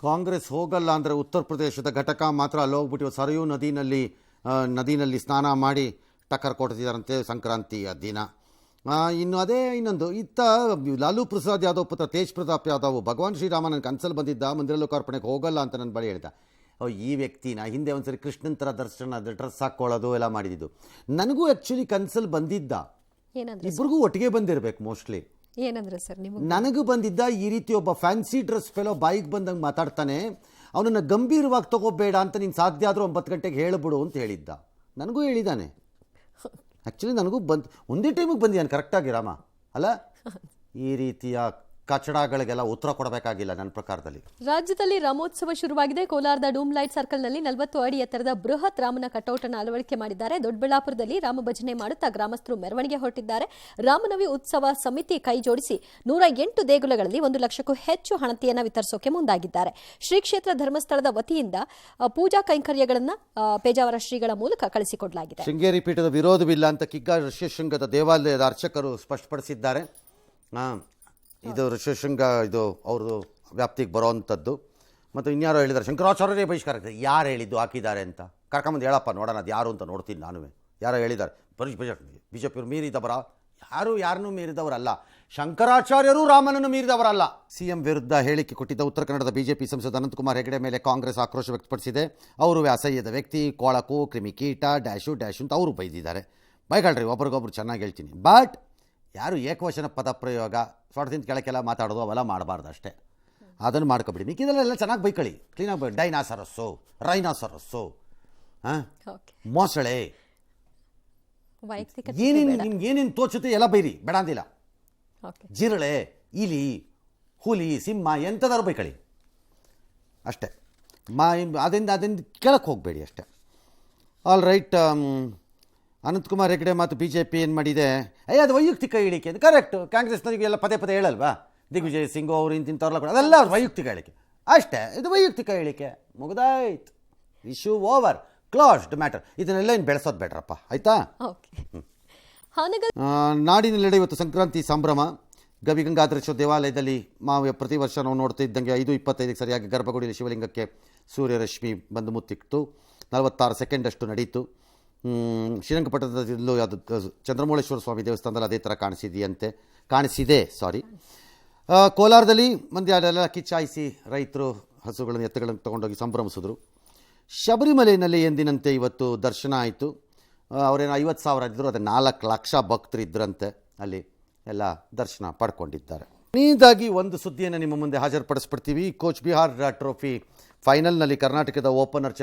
ಕಾಂಗ್ರೆಸ್ ಹೋಗಲ್ಲ ಅಂದರೆ ಉತ್ತರ ಪ್ರದೇಶದ ಘಟಕ ಮಾತ್ರ ಅಲ್ಲಿ ಹೋಗ್ಬಿಟ್ಟು ಸರಯೂ ನದಿನಲ್ಲಿ ಸ್ನಾನ ಮಾಡಿ ಟಕ್ಕರ್ ಕೊಡ್ತಿದ್ದಾರಂತೆ ಸಂಕ್ರಾಂತಿಯ ದಿನ. ಇನ್ನು ಅದೇ ಇನ್ನೊಂದು ಇತ್ತ ಲಾಲೂ ಪ್ರಸಾದ್ ಯಾದವ್ ಪುತ್ರ ತೇಜ್ ಪ್ರತಾಪ್ ಯಾದವ್ ಭಗವಾನ್ ಶ್ರೀರಾಮ ನನ್ನ ಕನಸಲ್ಲಿ ಬಂದಿದ್ದ ಮಂದಿರ ಲೋಕಾರ್ಪಣೆಗೆ ಹೋಗಲ್ಲ ಅಂತ ನನ್ನ ಬಳಿ ಹೇಳ್ದ. ಈ ವ್ಯಕ್ತಿನ ಹಿಂದೆ ಒಂದ್ಸರಿ ಕೃಷ್ಣನ್ ಥರ ಡ್ರೆಸ್ ಹಾಕ್ಕೊಳ್ಳೋದು ಎಲ್ಲ ಮಾಡಿದ್ದು. ನನಗೂ ಆ್ಯಕ್ಚುಲಿ ಕನಸಲ್ಲಿ ಬಂದಿದ್ದ, ಇಬ್ರಿಗೂ ಒಟ್ಟಿಗೆ ಬಂದಿರಬೇಕು ಮೋಸ್ಟ್ಲಿ. ಏನಂದ್ರೆ ಸರ್ ನನಗೂ ಬಂದಿದ್ದ ಈ ರೀತಿ ಒಬ್ಬ ಫ್ಯಾನ್ಸಿ ಡ್ರೆಸ್ ಫೆಲೋ ಬಾಯಿಗೆ ಬಂದಂಗೆ ಮಾತಾಡ್ತಾನೆ, ಅವನನ್ನು ಗಂಭೀರವಾಗಿ ತಗೋಬೇಡ ಅಂತ ನೀನು ಸಾಧ್ಯ ಆದರೂ 9 ಗಂಟೆಗೆ ಹೇಳಿಬಿಡು ಅಂತ ಹೇಳಿದ್ದ. ನನಗೂ ಹೇಳಿದ್ದಾನೆ. ಆ್ಯಕ್ಚುಲಿ ನನಗೂ ಒಂದೇ ಟೈಮಿಗೆ ಬಂದಿದ್ದಾನೆ ಕರೆಕ್ಟಾಗಿ ರಾಮ ಅಲ್ಲ. ಈ ರೀತಿಯ ಕಚಡಗಳಿಗೆಲ್ಲ ಉತ್ತರ ಕೊಡಬೇಕಾಗಿಲ್ಲ ನನ್ನ ಪ್ರಕಾರದಲ್ಲಿ. ರಾಜ್ಯದಲ್ಲಿ ರಾಮೋತ್ಸವ ಶುರುವಾಗಿದೆ. ಕೋಲಾರದ ಡೂಮ್ ಲೈಟ್ ಸರ್ಕಲ್ನಲ್ಲಿ 40 ಅಡಿ ಎತ್ತರದ ಬೃಹತ್ ರಾಮನ ಕಟೌಟ್ ಅನ್ನು ಅಳವಡಿಕೆ ಮಾಡಿದ್ದಾರೆ. ದೊಡ್ಡಬಳ್ಳಾಪುರದಲ್ಲಿ ರಾಮ ಭಜನೆ ಮಾಡುತ್ತಾ ಗ್ರಾಮಸ್ಥರು ಮೆರವಣಿಗೆ ಹೊರಟಿದ್ದಾರೆ. ರಾಮನವಮಿ ಉತ್ಸವ ಸಮಿತಿ ಕೈ ಜೋಡಿಸಿ 108 ದೇಗುಲಗಳಲ್ಲಿ 1 ಲಕ್ಷಕ್ಕೂ ಹೆಚ್ಚು ಹಣತೆಯನ್ನು ವಿತರಿಸೋಕೆ ಮುಂದಾಗಿದ್ದಾರೆ. ಶ್ರೀ ಕ್ಷೇತ್ರ ಧರ್ಮಸ್ಥಳದ ವತಿಯಿಂದ ಪೂಜಾ ಕೈಂಕರ್ಯಗಳನ್ನು ಪೇಜಾವರ ಶ್ರೀಗಳ ಮೂಲಕ ಕಳಿಸಿಕೊಡಲಾಗಿದೆ. ಶೃಂಗೇರಿ ಪೀಠದ ವಿರೋಧವಿಲ್ಲ ಅಂತ ಕಿಗ್ಗಾ ಋಷ್ಯಶೃಂಗದ ದೇವಾಲಯದ ಅರ್ಚಕರು ಸ್ಪಷ್ಟಪಡಿಸಿದ್ದಾರೆ. ಇದು ಋಷ್ಯಶೃಂಗ ಇದು ಅವ್ರದ್ದು ವ್ಯಾಪ್ತಿಗೆ ಬರೋವಂಥದ್ದು. ಮತ್ತು ಇನ್ಯಾರೋ ಹೇಳಿದ್ದಾರೆ ಶಂಕರಾಚಾರ್ಯರೇ ಬಹಿಷ್ಕಾರ. ಯಾರು ಹೇಳಿದ್ದು ಹಾಕಿದ್ದಾರೆ ಅಂತ ಕರ್ಕೊಂಬಂದು ಹೇಳಪ್ಪ ನೋಡೋಣ, ಅದು ಯಾರು ಅಂತ ನೋಡ್ತೀನಿ ನಾನು. ಯಾರೋ ಹೇಳಿದ್ದಾರೆ ಬಿ ಜೆ ಪಿಯವರು ಮೀರಿದವರ? ಯಾರನ್ನೂ ಮೀರಿದವರಲ್ಲ. ಶಂಕರಾಚಾರ್ಯರು ರಾಮನನ್ನು ಮೀರಿದವರಲ್ಲ. ಸಿಎಂ ವಿರುದ್ಧ ಹೇಳಿಕೆ ಕೊಟ್ಟಿದ್ದ ಉತ್ತರ ಕನ್ನಡದ ಬಿಜೆಪಿ ಸಂಸದ ಅನಂತಕುಮಾರ್ ಹೆಗಡೆ ಮೇಲೆ ಕಾಂಗ್ರೆಸ್ ಆಕ್ರೋಶ ವ್ಯಕ್ತಪಡಿಸಿದೆ. ಅವರು ಅಸಹ್ಯದ ವ್ಯಕ್ತಿ, ಕೊಳಕು, ಕ್ರಿಮಿಕೀಟ, ಡ್ಯಾಶು ಅಂತ ಅವರು ಬೈದಿದ್ದಾರೆ. ಬೈಗಳ್ರಿ, ಒಬ್ರಿಗೊಬ್ರು ಚೆನ್ನಾಗಿ ಹೇಳ್ತೀನಿ. ಬಟ್ ಯಾರು ಏಕವಚನ ಪದ ಪ್ರಯೋಗ ಸೊಡದಿಂದ ಕೆಳಕೆಲ್ಲ ಮಾತಾಡೋದು ಅವೆಲ್ಲ ಮಾಡಬಾರ್ದು ಅಷ್ಟೇ. ಅದನ್ನು ಮಾಡ್ಕೊಬಿಡಿ. ಮಿಕ್ಕಿದೆಲ್ಲ ಚೆನ್ನಾಗಿ ಬೈಕಳಿ, ಕ್ಲೀನಾಗಿ ಡೈನಾಸರಸ್ಸು, ರೈನಾಸರಸ್ಸು, ಮೊಸಳೆ, ನಿಮ್ಗೆ ಏನೇನು ತೋಚುತ್ತೆ ಎಲ್ಲ ಬೈರಿ, ಬೇಡ ಅಂದಿಲ್ಲ. ಜಿರಳೆ, ಇಲಿ, ಹುಲಿ, ಸಿಂಹ ಎಂಥದಾರು ಬೈಕಳಿ ಅಷ್ಟೇ. ಅದರಿಂದ ಕೆಳಕ್ಕೆ ಹೋಗಬೇಡಿ ಅಷ್ಟೇ. All right. ಅನಂತಕುಮಾರ್ ಹೆಗಡೆ ಮತ್ತು ಬಿ ಜೆ ಪಿ ಏನು ಮಾಡಿದೆ, ಅದು ವೈಯಕ್ತಿಕ ಹೇಳಿಕೆ ಅಂತ. ಕರೆಕ್ಟು, ಕಾಂಗ್ರೆಸ್ನವರಿಗೆಲ್ಲ ಪದೇ ಹೇಳಲ್ವಾ, ದಿಗ್ವಿಜಯ್ ಸಿಂಗ್ ಅವರು ಇಂತಿಂಥವ್ರಲ್ಲ ಕೂಡ ಅದೆಲ್ಲ ವೈಯಕ್ತಿಕ ಹೇಳಿಕೆ ಅಷ್ಟೇ. ಇದು ವೈಯಕ್ತಿಕ ಹೇಳಿಕೆ, ಮುಗಿದಾಯ್ತು, ಇಶ್ಯೂ ಓವರ್, ಕ್ಲೋಸ್ಡ್ ಮ್ಯಾಟರ್. ಇದನ್ನೆಲ್ಲ ಇನ್ನು ಬೆಳೆಸೋದು ಬೇಡ್ರಪ್ಪ, ಆಯಿತಾ. ನಾಡಿನೆಲ್ಲೆಡೆ ಇವತ್ತು ಸಂಕ್ರಾಂತಿ ಸಂಭ್ರಮ. ಗವಿಗಂಗಾಧರೇಶ್ವರ ದೇವಾಲಯದಲ್ಲಿ ಪ್ರತಿ ವರ್ಷ ನಾವು ನೋಡ್ತಾ ಇದ್ದಂಗೆ 5:25 ಸರಿಯಾಗಿ ಗರ್ಭಗುಡಿಯಲ್ಲಿ ಶಿವಲಿಂಗಕ್ಕೆ ಸೂರ್ಯರಶ್ಮಿ ಬಂದು ಮುತ್ತಿಕ್ತು. 46 ಸೆಕೆಂಡಷ್ಟು ನಡೀತು. ಶ್ರೀರಂಗಪಟ್ಟಣದಲ್ಲೂ ಅದು ಚಂದ್ರಮೌಳೇಶ್ವರ ಸ್ವಾಮಿ ದೇವಸ್ಥಾನದಲ್ಲಿ ಅದೇ ಥರ ಕಾಣಿಸಿದೆ. ಕೋಲಾರದಲ್ಲಿ ಮಂದಿ ಅಲ್ಲೆಲ್ಲ ಕಿಚ್ಚಾಯಿಸಿ ರೈತರು ಹಸುಗಳನ್ನು ಎತ್ತುಗಳನ್ನು ತೊಗೊಂಡೋಗಿ ಸಂಭ್ರಮಿಸಿದ್ರು. ಶಬರಿಮಲೆಯಲ್ಲಿ ಎಂದಿನಂತೆ ಇವತ್ತು ದರ್ಶನ ಆಯಿತು. ಅವರೇನೋ 50,000 ಇದ್ದರು, ಅದು 4 ಲಕ್ಷ ಭಕ್ತರು ಇದ್ದರಂತೆ ಅಲ್ಲಿ ಎಲ್ಲ ದರ್ಶನ ಪಡ್ಕೊಂಡಿದ್ದಾರೆ. ನೀದಾಗಿ ಒಂದು ಸುದ್ದಿಯನ್ನು ನಿಮ್ಮ ಮುಂದೆ ಹಾಜರುಪಡಿಸ್ಬಿಡ್ತೀವಿ. ಕೋಚ್ ಬಿಹಾರ್ ಟ್ರೋಫಿ ಫೈನಲ್ನಲ್ಲಿ ಕರ್ನಾಟಕದ ಓಪನರ್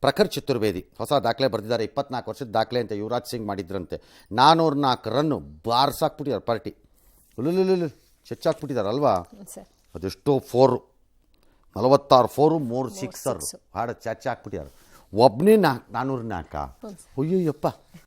ಪ್ರಖರ್ ಚತುರ್ವೇದಿ ಹೊಸ ದಾಖಲೆ ಬರೆದಿದ್ದಾರೆ. 24 ವರ್ಷದ ದಾಖಲೆ ಅಂತ ಯುವರಾಜ್ ಸಿಂಗ್ ಮಾಡಿದ್ರಂತೆ. 404 ರನ್ನು ಬಾರ್ಸಾಕ್ಬಿಟ್ಟಿದ್ದಾರೆ. ಪಾರ್ಟಿ ಚೆಚ್ಚಾಕ್ಬಿಟ್ಟಿದ್ದಾರಲ್ವಾ, ಅದೆಷ್ಟೋ 4, 46 4, 3 6 ಹಾಡು ಚೆಚ್ಚಾಕ್ಬಿಟ್ಟಿದ್ದಾರೆ. ಒಬ್ಬನೇ 404. ಅಯ್ಯೋಯ್ಯಪ್ಪ.